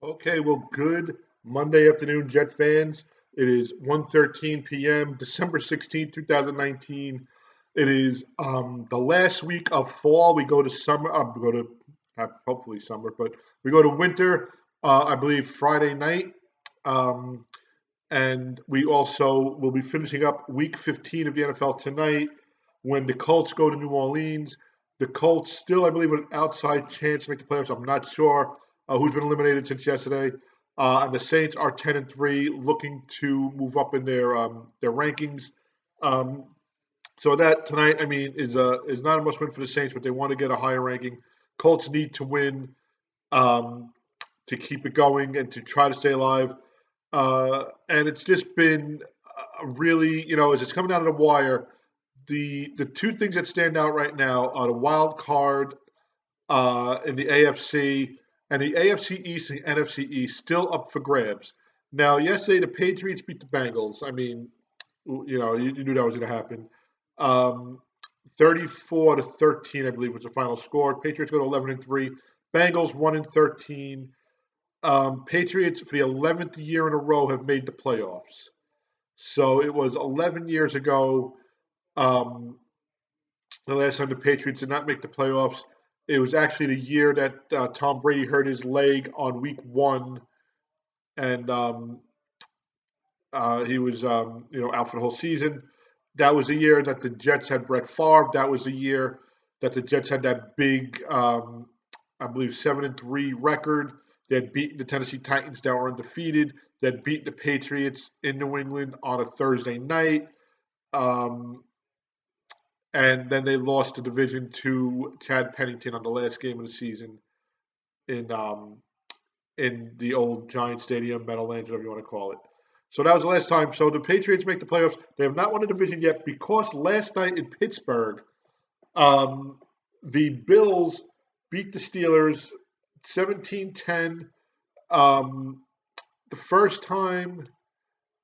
Okay, well, good Monday afternoon, Jet fans. It is 1:13 p.m., December 16th, 2019. It is the last week of fall. We go to summer. We go to hopefully summer, but we go to winter. I believe Friday night, um, and we also will be finishing up Week 15 of the NFL tonight when the Colts go to New Orleans. The Colts still, I believe, with an outside chance to make the playoffs. I'm not sure who's been eliminated since yesterday. And the Saints are 10-3, looking to move up in their rankings. Um, so that tonight, I mean, is not a must win for the Saints, but they want to get a higher ranking. Colts need to win um, to keep it going and to try to stay alive. And it's just been really, as it's coming down to the wire, the two things that stand out right now are the wild card in the AFC, and the AFC East and the NFC East still up for grabs. Now, yesterday the Patriots beat the Bengals. I mean, you knew that was going to happen. Um, 34-13, I believe, was the final score. Patriots go to 11-3. Bengals 1-13. Patriots for the 11th year in a row have made the playoffs. So it was 11 years ago. Um, the last time the Patriots did not make the playoffs. It was actually the year that Tom Brady hurt his leg on week one, and he was out for the whole season. That was the year that the Jets had Brett Favre. That was the year that the Jets had that big, I believe, 7-3 record. They had beaten the Tennessee Titans that were undefeated. They had beaten the Patriots in New England on a Thursday night. Um, and then they lost the division to Chad Pennington on the last game of the season in the old Giant Stadium, Meadowlands, whatever you want to call it. So that was the last time. So the Patriots make the playoffs. They have not won the division yet because last night in Pittsburgh, um, the Bills beat the Steelers 17-10. Um, the first time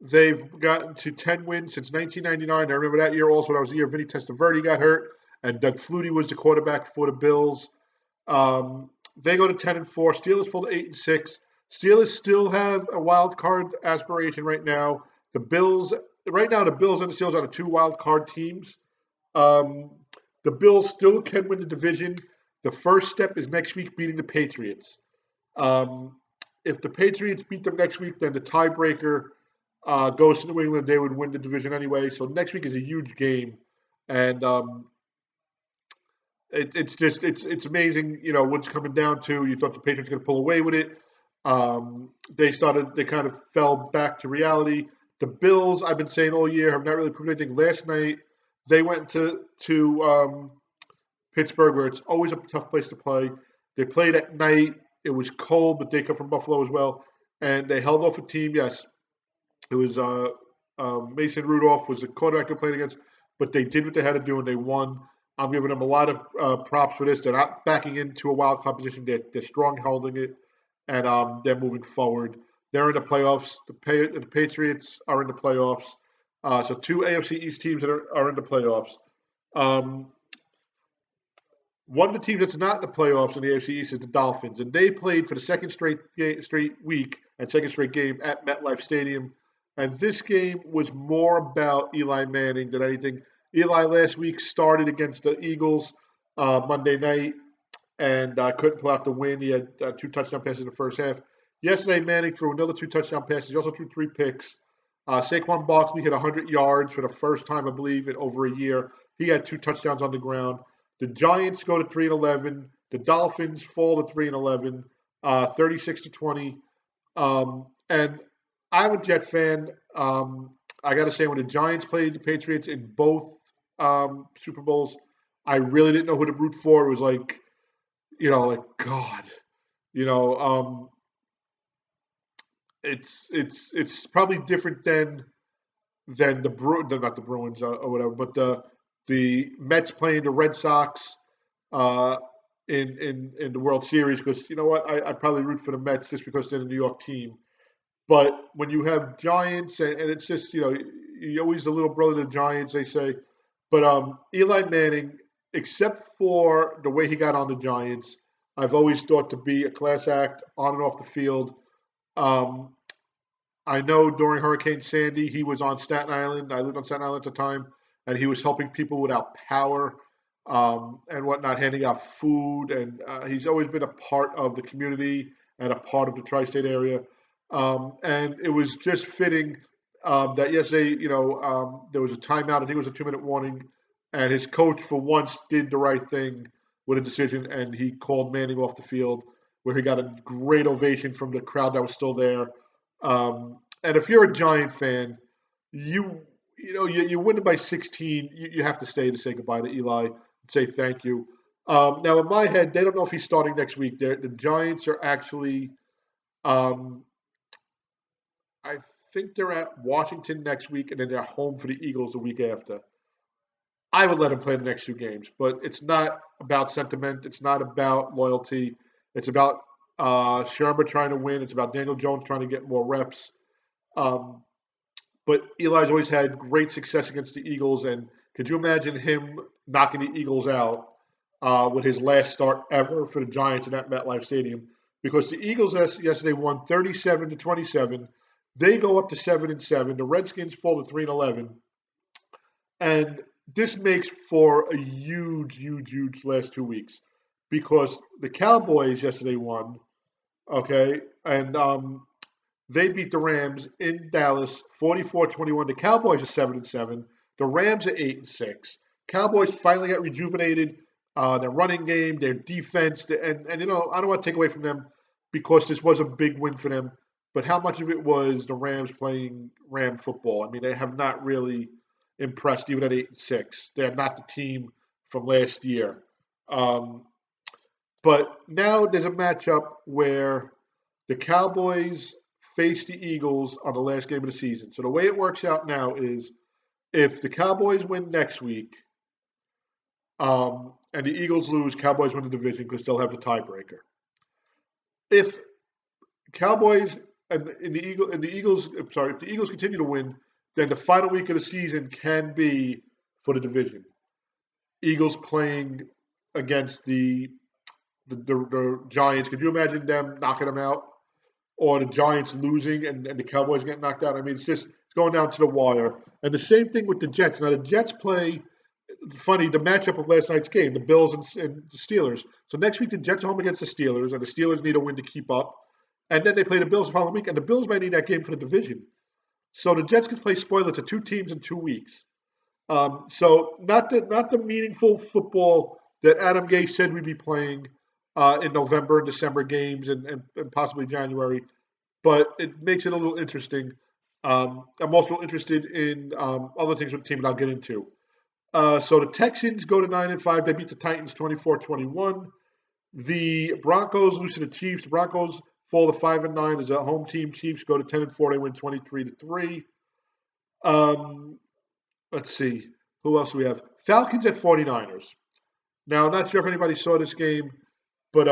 they've gotten to 10 wins since 1999. I remember that year also. That was the year Vinny Testaverde got hurt, and Doug Flutie was the quarterback for the Bills. They go to 10-4. Steelers fall to 8-6. Steelers still have a wild card aspiration right now. The Bills, right now, the Bills and the Steelers are the two wild card teams. Um, the Bills still can win the division. The first step is next week beating the Patriots. Um, if the Patriots beat them next week, then the tiebreaker goes to New England. They would win the division anyway. So next week is a huge game, and it's amazing. What's coming down to. You thought the Patriots were going to pull away with it. They kind of fell back to reality. The Bills, I've been saying all year, have not really proved anything. Last night they went to Pittsburgh, where it's always a tough place to play. They played at night. It was cold, but they come from Buffalo as well, and they held off a team. Yes, it was Mason Rudolph was the quarterback they're playing against, but they did what they had to do and they won. I'm giving them a lot of props for this. They're not backing into a wild card position. They're strong holding it, and they're moving forward. They're in the playoffs. The Patriots are in the playoffs. So two AFC East teams that are in the playoffs. Um, One of the teams that's not in the playoffs in the AFC East is the Dolphins, and they played for the straight week and second straight game at MetLife Stadium. And this game was more about Eli Manning than anything. Eli last week started against the Eagles Monday night and couldn't pull out the win. He had two touchdown passes in the first half. Yesterday, Manning threw another two touchdown passes. He also threw three picks. Saquon Barkley hit 100 yards for the first time, I believe, in over a year. He had two touchdowns on the ground. The Giants go to 3-11. The Dolphins fall to 3-11, 36-20. And I'm a Jet fan. I got to say, when the Giants played the Patriots in both Super Bowls, I really didn't know who to root for. It was like God, you know. It's probably different than not the Bruins or whatever, but the Mets playing the Red Sox uh, in the World Series, because you know what, I probably root for the Mets just because they're the New York team. But when you have Giants, and it's just you're always the little brother of the Giants, they say. But Eli Manning, except for the way he got on the Giants, I've always thought to be a class act on and off the field. Um, I know during Hurricane Sandy, he was on Staten Island. I lived on Staten Island at the time, and he was helping people without power and whatnot, handing out food. And he's always been a part of the community and a part of the tri-state area. And it was just fitting that yesterday, there was a timeout. I think it was a 2-minute warning, and his coach for once did the right thing with a decision, and he called Manning off the field, where he got a great ovation from the crowd that was still there. And if you're a Giant fan, you you win it by 16. You have to stay to say goodbye to Eli and say thank you. Now, in my head, they don't know if he's starting next week. The Giants are actually, um, I think they're at Washington next week, and then they're home for the Eagles the week after. I would let him play the next 2 games, but it's not about sentiment. It's not about loyalty. It's about Shermer trying to win. It's about Daniel Jones trying to get more reps. Um, But Eli's always had great success against the Eagles, and could you imagine him knocking the Eagles out with his last start ever for the Giants in that MetLife Stadium? Because the Eagles yesterday won 37-27. They go up to 7-7. The Redskins fall to 3-11, and this makes for a huge, huge, huge last 2 weeks because the Cowboys yesterday won. Okay, and they beat the Rams in Dallas 44-21. The Cowboys are 7-7. The Rams are 8-6. Cowboys finally got rejuvenated. Their running game, their defense, and I don't want to take away from them because this was a big win for them. But how much of it was the Rams playing Ram football? I mean, they have not really impressed even at 8-6. They're not the team from last year. Um, but now there's a matchup where the Cowboys face the Eagles on the last game of the season. So the way it works out now is if the Cowboys win next week, and the Eagles lose, Cowboys win the division because they'll have the tiebreaker. If Cowboys and the Eagles, I'm sorry, if the Eagles continue to win, then the final week of the season can be for the division. Eagles playing against the Giants. Could you imagine them knocking them out? Or the Giants losing and the Cowboys getting knocked out. I mean, it's going down to the wire. And the same thing with the Jets. Now the Jets play funny the matchup of last night's game, the Bills and the Steelers. So next week the Jets are home against the Steelers, and the Steelers need a win to keep up. And then they play the Bills the following week, and the Bills might need that game for the division. So the Jets could play spoiler to 2 teams in 2 weeks. So not the meaningful football that Adam Gase said we'd be playing in November and December games and possibly January, but it makes it a little interesting. I'm also interested in other things with the team that I'll get into. So the Texans go to 9-5. They beat the Titans 24-21. The Broncos lose to the Chiefs. The Broncos fall to 5-9 as a home team. Chiefs go to 10-4. They win 23-3. Um, let's see. Who else do we have? Falcons at 49ers. Now, I'm not sure if anybody saw this game, but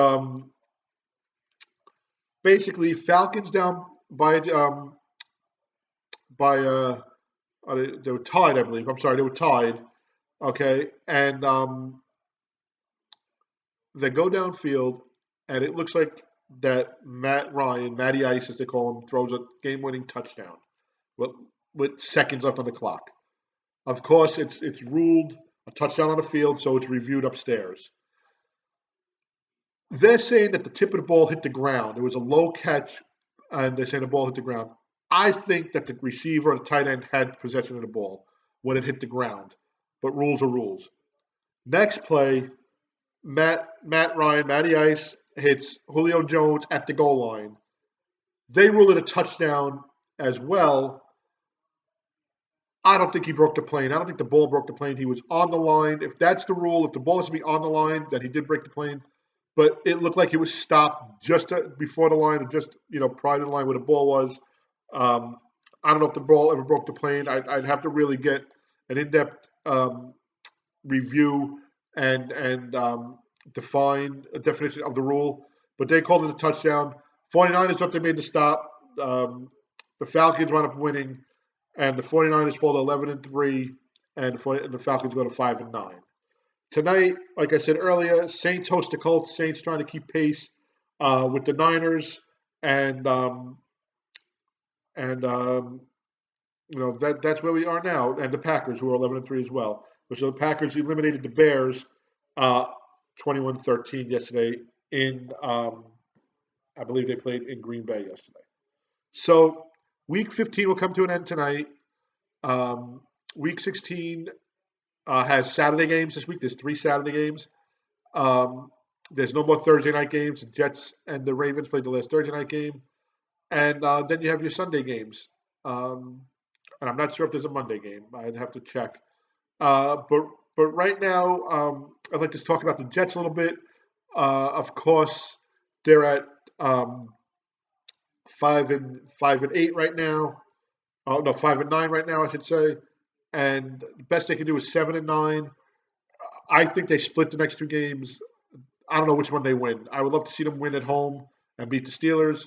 basically, Falcons down by they were tied, I believe. I'm sorry, they were tied. Okay, and they go downfield, and it looks like that Matt Ryan, Matty Ice as they call him, throws a game-winning touchdown with, with seconds left on the clock. Of course, it's ruled a touchdown on the field, so it's reviewed upstairs. They're saying that the tip of the ball hit the ground. It was a low catch, and they're saying the ball hit the ground. I think that the receiver or the tight end had possession of the ball when it hit the ground, but rules are rules. Next play, Matt Ryan, Matty Ice hits Julio Jones at the goal line. They rule it a touchdown as well. I don't think he broke the plane. I don't think the ball broke the plane. He was on the line. If that's the rule, if the ball has to be on the line, then he did break the plane. But it looked like he was stopped just before the line, or just prior to the line where the ball was. I don't know if the ball ever broke the plane. I'd have to really get an in-depth review and define a definition of the rule. But they called it a touchdown. 49ers thought they made the stop. The Falcons wound up winning, and the 49ers fall to 11-3, and the Falcons go to 5-9. Tonight, like I said earlier, Saints host the Colts. Saints trying to keep pace with the Niners, and and that's where we are now. And the Packers, who are 11-3 as well. So the Packers eliminated the Bears, uh, 21-13 yesterday. In I believe they played in Green Bay yesterday. So Week 15 will come to an end tonight. Um, week 16 has Saturday games this week. There's 3 Saturday games. Um, there's no more Thursday night games. The Jets and the Ravens played the last Thursday night game, and then you have your Sunday games. Um, and I'm not sure if there's a Monday game. I'd have to check. But right now, I'd like to talk about the Jets a little bit. Of course, they're at 5-8 right now. Oh no, 5-9 right now, I should say. And the best they can do is 7-9. I think they split the next 2 games. I don't know which one they win. I would love to see them win at home and beat the Steelers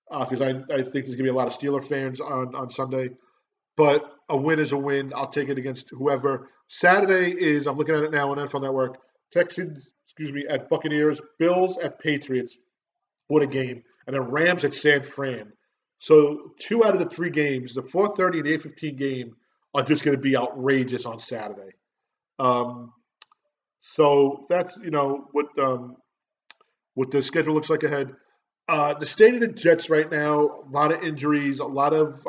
because I think there's gonna be a lot of Steeler fans on Sunday. But a win is a win. I'll take it against whoever. Saturday is, I'm looking at it now on NFL Network. Texans, at Buccaneers. Bills at Patriots. What a game. And then Rams at San Fran. So 2 out of the 3 games, the 4:30 and the 8:15 game, are just going to be outrageous on Saturday. Um, so that's what the schedule looks like ahead. The state of the Jets right now, a lot of injuries, a lot of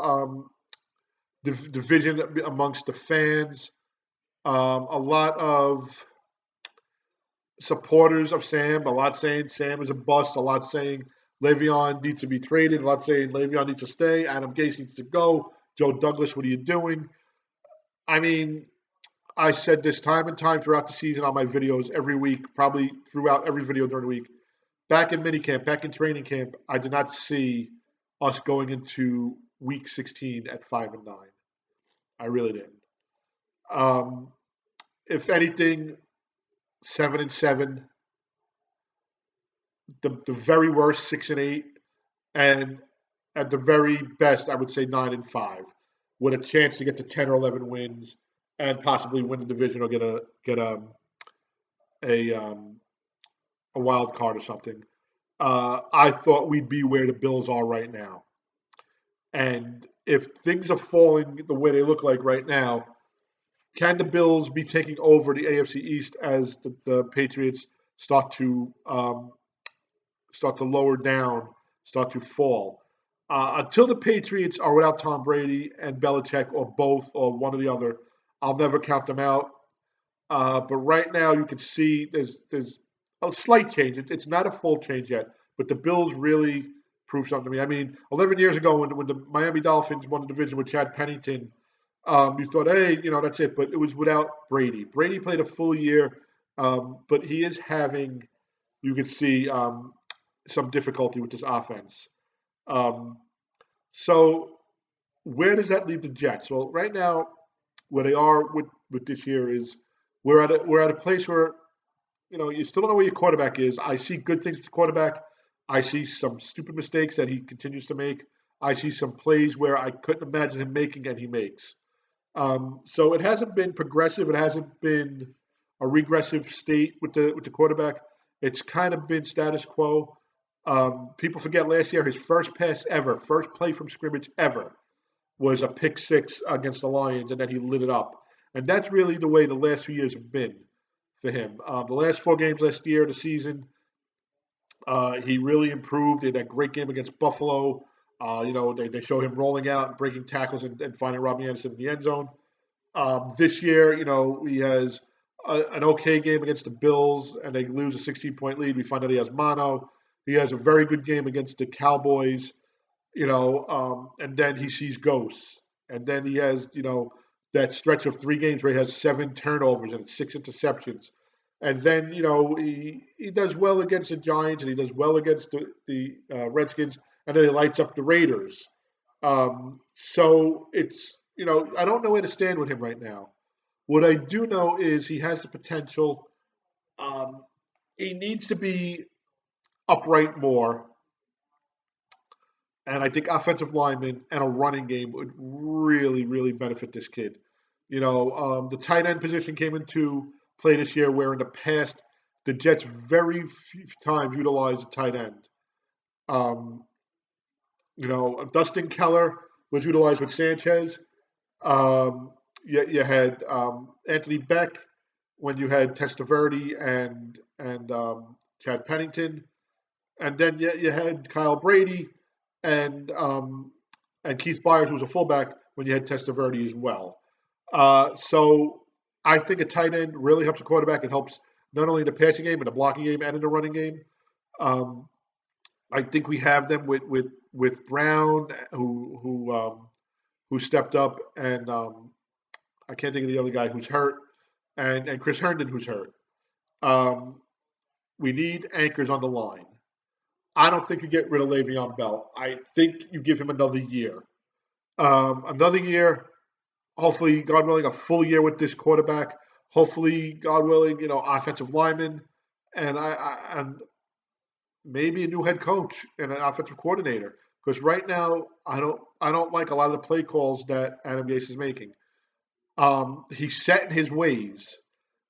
division amongst the fans, a lot of supporters of Sam, a lot saying Sam is a bust, a lot saying Le'Veon needs to be traded, a lot saying Le'Veon needs to stay, Adam Gase needs to go, Joe Douglas, what are you doing? I mean, I said this time and time throughout the season on my videos every week, probably throughout every video during the week. Back in minicamp, back in training camp, I did not see us going into week 16 at 5-9. I really didn't. Um, if anything, 7-7, the very worst 6-8, and at the very best, I would say 9-5, with a chance to get to 10 or 11 wins and possibly win the division or a um, a wild card or something. I thought we'd be where the Bills are right now, and if things are falling the way they look like right now, can the Bills be taking over the AFC East as the Patriots start to lower down, start to fall? Until the Patriots are without Tom Brady and Belichick, or both, or one or the other, I'll never count them out. But right now, you can see there's a slight change. It's not a full change yet, but the Bills really proved something to me. I mean, 11 years ago, when the Miami Dolphins won the division with Chad Pennington, you thought, hey, that's it. But it was without Brady. Brady played a full year, but he is having, you can see, some difficulty with this offense. Um, so where does that leave the Jets? Well, right now, where they are with this year is we're at a place where you still don't know where your quarterback is. I see good things with the quarterback. I see some stupid mistakes that he continues to make. I see some plays where I couldn't imagine him making, and he makes. So it hasn't been progressive. It hasn't been a regressive state with the quarterback. It's kind of been status quo. People forget last year his first pass ever, first play from scrimmage ever, was a pick six against the Lions, and then he lit it up. And that's really the way the last few years have been for him. The last 4 games last year, the season, he really improved. He had that great game against Buffalo. They show him rolling out and breaking tackles and finding Robbie Anderson in the end zone. This year, he has an okay game against the Bills, and they lose a 16-point lead. We find out he has mono. He has a very good game against the Cowboys, and then he sees ghosts. And then he has, that stretch of 3 games where he has 7 turnovers and 6 interceptions. And then, he does well against the Giants, and he does well against the Redskins, and then he lights up the Raiders. So it's, I don't know where to stand with him right now. What I do know is he has the potential. Um, he needs to be upright more. And I think offensive linemen and a running game would really, really benefit this kid. The tight end position came into play this year, where in the past the Jets very few times utilized a tight end. Um, Dustin Keller was utilized with Sanchez. Um, you had Anthony Beck when you had Testaverde and Chad Pennington, and then you had Kyle Brady and and Keith Byers, who was a fullback when you had Testaverde as well. So I think a tight end really helps a quarterback. It helps not only in the passing game, in the blocking game, and in the running game. Um, I think we have them with Brown, who stepped up, and I can't think of the other guy who's hurt, and Chris Herndon who's hurt. Um, we need anchors on the line. I don't think you get rid of Le'Veon Bell. I think you give him another year. Another year, hopefully, God willing, a full year with this quarterback. Hopefully, God willing, offensive lineman, and maybe a new head coach and an offensive coordinator. Because right now, I don't like a lot of the play calls that Adam Gase is making. He's set in his ways,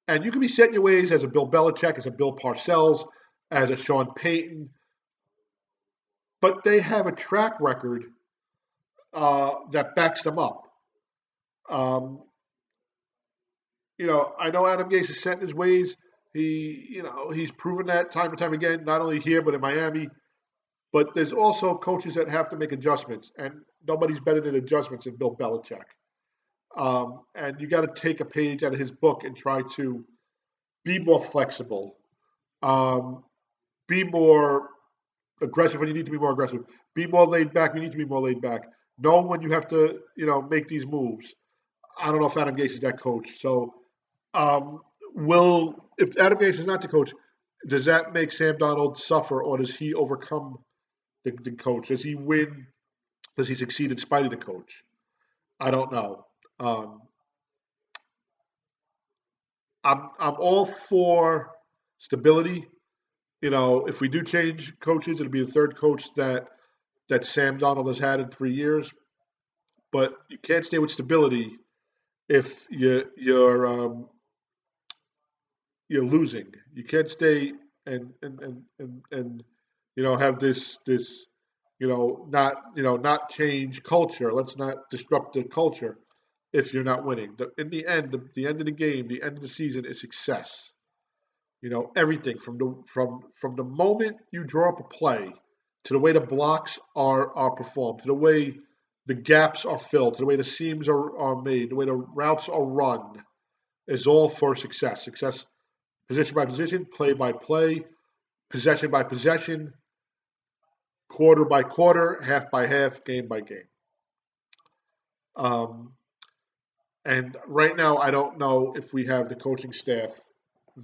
and you can be set in your ways as a Bill Belichick, as a Bill Parcells, as a Sean Payton, but they have a track record that backs them up. Um, I know Adam Gase is set in his ways. He's proven that time and time again, not only here but in Miami. But there's also coaches that have to make adjustments, and nobody's better than adjustments than Bill Belichick. And you got to take a page out of his book and try to be more flexible, um, be more aggressive when you need to be more aggressive, be more laid back when you need to be more laid back. Know when you have to, make these moves. I don't know if Adam Gase is that coach. So, um, will if Adam Gase is not the coach, does that make Sam Donald suffer, or does he overcome the coach? Does he win? Does he succeed in spite of the coach? I don't know. Um, I'm all for stability. If we do change coaches, it'll be the third coach that Sam Donald has had in 3 years. But you can't stay with stability if you're losing. You can't stay and have this not change culture. Let's not disrupt the culture if you're not winning. In the end, the end of the game, the end of the season is success. Everything from the moment you draw up a play to the way the blocks are performed, to the way the gaps are filled, to the way the seams are made, the way the routes are run, is all for success. Success, position by position, play by play, possession by possession, quarter by quarter, half by half, game by game. Um, and right now, I don't know if we have the coaching staff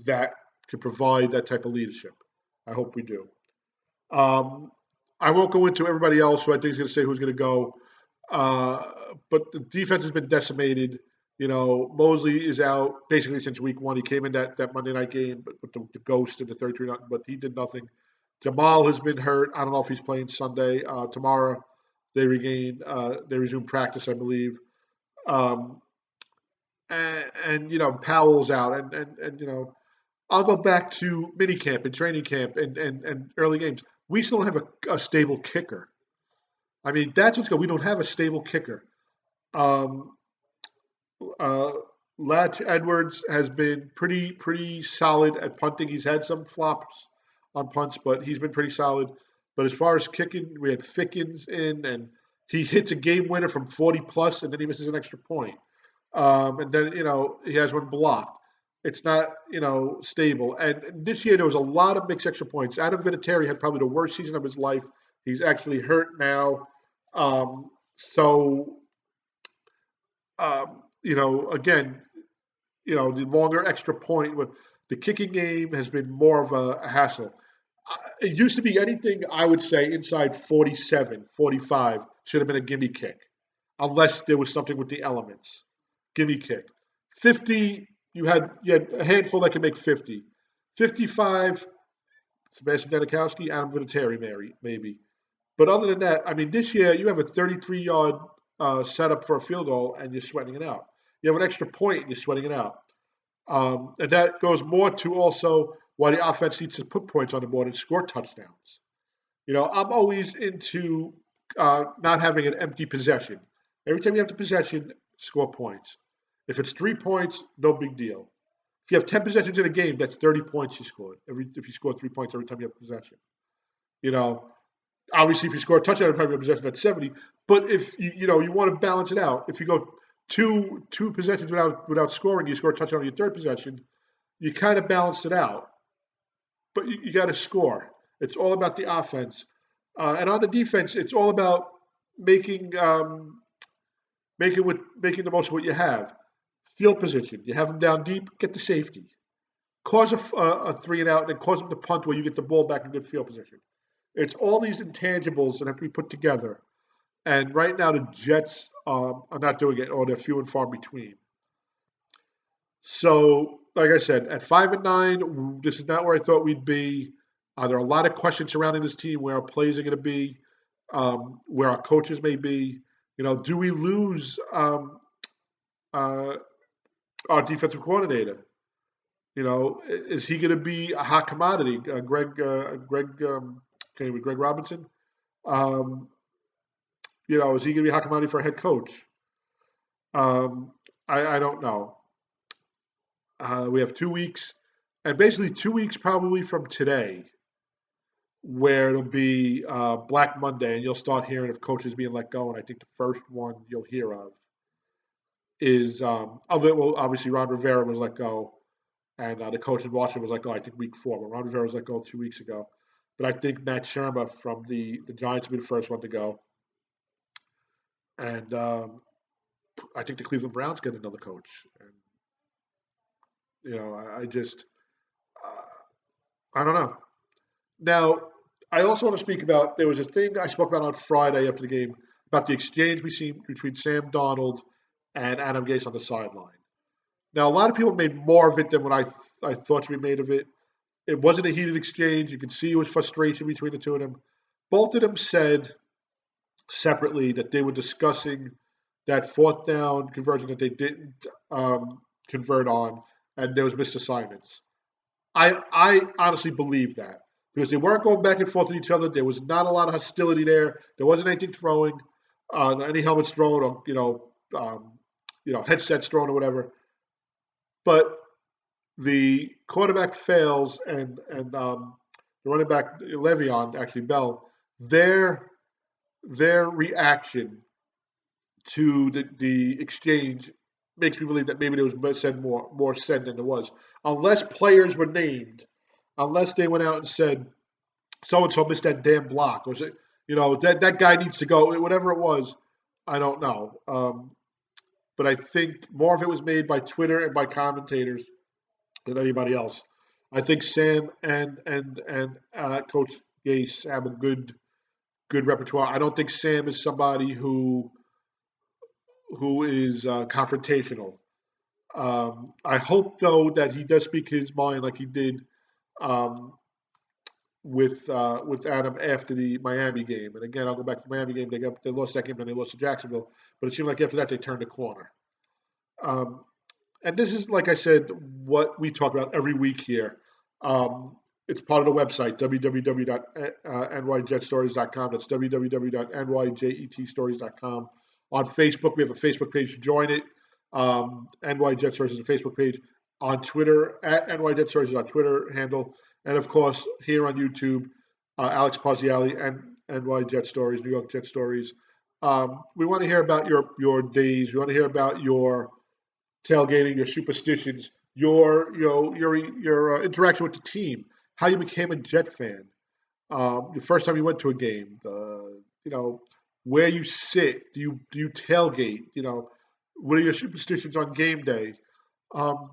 that could provide that type of leadership. I hope we do. Um, I won't go into everybody else who I think is going to say who's going to go, uh, but the defense has been decimated. Mosley is out basically since week one. He came in that Monday night game, but with the ghost in the 33, but he did nothing. Jamal has been hurt. I don't know if he's playing Sunday. Tomorrow they resume practice, I believe. Um, and Powell's out, and I'll go back to minicamp and training camp and early games. We still don't have a stable kicker. I mean, that's what's good. We don't have a stable kicker. Um, uh, Latch Edwards has been pretty solid at punting. He's had some flops on punts, but he's been pretty solid. But as far as kicking, we had Fickens in, and he hits a game winner from 40 plus, and then he misses an extra point. And then he has one blocked. It's not stable. And this year there was a lot of mixed extra points. Adam Vinatieri had probably the worst season of his life. He's actually hurt now. So again, the longer extra point with the kicking game has been more of a hassle. It used to be anything I would say inside 47, 45 should have been a gimme kick, unless there was something with the elements. Gimme kick. 50, you had a handful that could make 50. 55, Sebastian Danikowski, Adam Vinatieri, maybe. But other than that, I mean, this year you have a 33-yard setup for a field goal and you're sweating it out. You have an extra point and you're sweating it out. And that goes more to also why the offense needs to put points on the board and score touchdowns. I'm always into not having an empty possession. Every time you have the possession, score points. If it's 3 points, no big deal. If you have 10 possessions in a game, that's 30 points you scored. If you score 3 points every time you have possession, you know, obviously if you score a touchdown every time you have possession, that's 70. But if you want to balance it out, if you go two possessions without scoring, you score a touchdown on your third possession, you kind of balanced it out. But you got to score. It's all about the offense, and on the defense, it's all about making making the most of what you have. Field position. You have them down deep. Get the safety. Cause a three and out, and then cause them to punt where you get the ball back in good field position. It's all these intangibles that have to be put together. And right now, the Jets are not doing it, or they're few and far between. So, like I said, at 5-9, this is not where I thought we'd be. There are a lot of questions surrounding this team: where our plays are going to be, where our coaches may be. Do we lose uh, our defensive coordinator? Is he going to be a hot commodity? Greg Robinson. Um, is he going to be a hot commodity for a head coach? I don't know. We have 2 weeks, and basically 2 weeks probably from today, where it'll be Black Monday, and you'll start hearing of coaches being let go. And I think the first one you'll hear of is well, obviously Ron Rivera was let go, and the coach in Washington was let go. I think week 4, but Ron Rivera was let go 2 weeks ago. But I think Matt Shermer from the Giants will be the first one to go, and I think the Cleveland Browns get another coach. And I just I don't know. Now, I also want to speak about there was this thing I spoke about on Friday after the game about the exchange between Sam Darnold and Adam Gase on the sideline. Now, a lot of people made more of it than what I thought to be made of it. It wasn't a heated exchange. You could see it was frustration between the two of them. Both of them said separately that they were discussing that fourth down conversion that they didn't convert on, and there was missed assignments. I honestly believe that because they weren't going back and forth with each other. There was not a lot of hostility there. There wasn't anything throwing, any helmets thrown, or headsets thrown or whatever. But the quarterback fails, and the running back Le'Veon, actually Bell, their reaction to the exchange makes me believe that maybe there was said more said than there was, unless players were named, unless they went out and said so and so missed that damn block, or that guy needs to go, whatever it was. I don't know, but I think more of it was made by Twitter and by commentators than anybody else. I think Sam and Coach Gase have a good repertoire. I don't think Sam is somebody who is confrontational. I hope though that he does speak his mind like he did um, with Adam after the Miami game. And again, I'll go back to the Miami game. They lost that game, and they lost to Jacksonville. But it seemed like after that they turned the corner. Um, and this is, like I said, what we talk about every week here. Um, it's part of the website, www.nyjetstories.com. That's www.nyjetstories.com. On Facebook, we have a Facebook page. Join it. NY Jet Stories is a Facebook page. On Twitter, at NY Jet Stories is our Twitter handle. And of course, here on YouTube, Alex Pozziali and NY Jet Stories, New York Jet Stories. We want to hear about your days. We want to hear about your tailgating, your superstitions, your interaction with the team, how you became a Jet fan, the first time you went to a game, where you sit, do you tailgate, what are your superstitions on game day, um,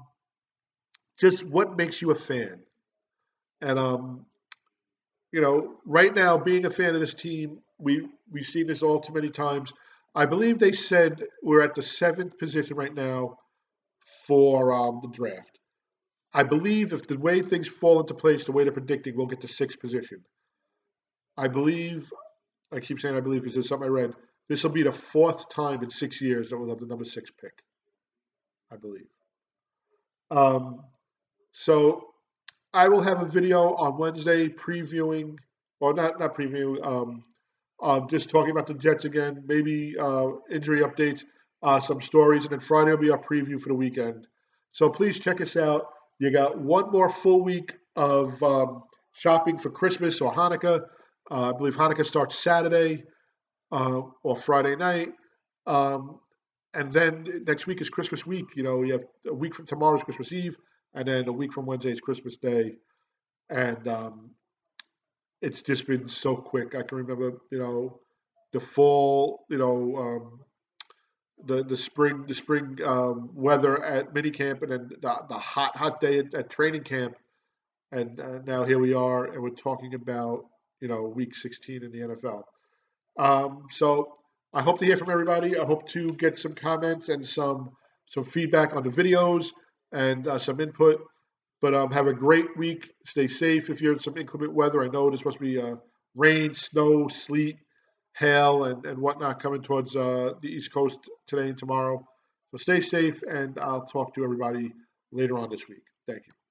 just what makes you a fan, and right now being a fan of this team, we've seen this all too many times. I believe they said we're at the 7th position right now for the draft. I believe if the way things fall into place, the way they're predicting, we'll get to 6th position. I believe, I keep saying I believe because there's something I read. This will be the 4th time in 6 years that we'll have the number 6 pick. I believe. Um, so I will have a video on Wednesday previewing, or not previewing, just talking about the Jets again, maybe injury updates, some stories, and then Friday will be our preview for the weekend. So please check us out. You got one more full week of shopping for Christmas or Hanukkah. I believe Hanukkah starts Saturday or Friday night. Um, and then next week is Christmas week. You know, we have a week from tomorrow is Christmas Eve, and then a week from Wednesday is Christmas Day. And it's just been so quick. I can remember, the fall, the spring weather at minicamp, and then the hot day at training camp, and now here we are, and we're talking about week 16 in the NFL. So I hope to hear from everybody. I hope to get some comments and some feedback on the videos and some input. But have a great week. Stay safe if you're in some inclement weather. I know there's supposed to be rain, snow, sleet, hail, and whatnot coming towards the East Coast today and tomorrow. So stay safe, and I'll talk to everybody later on this week. Thank you.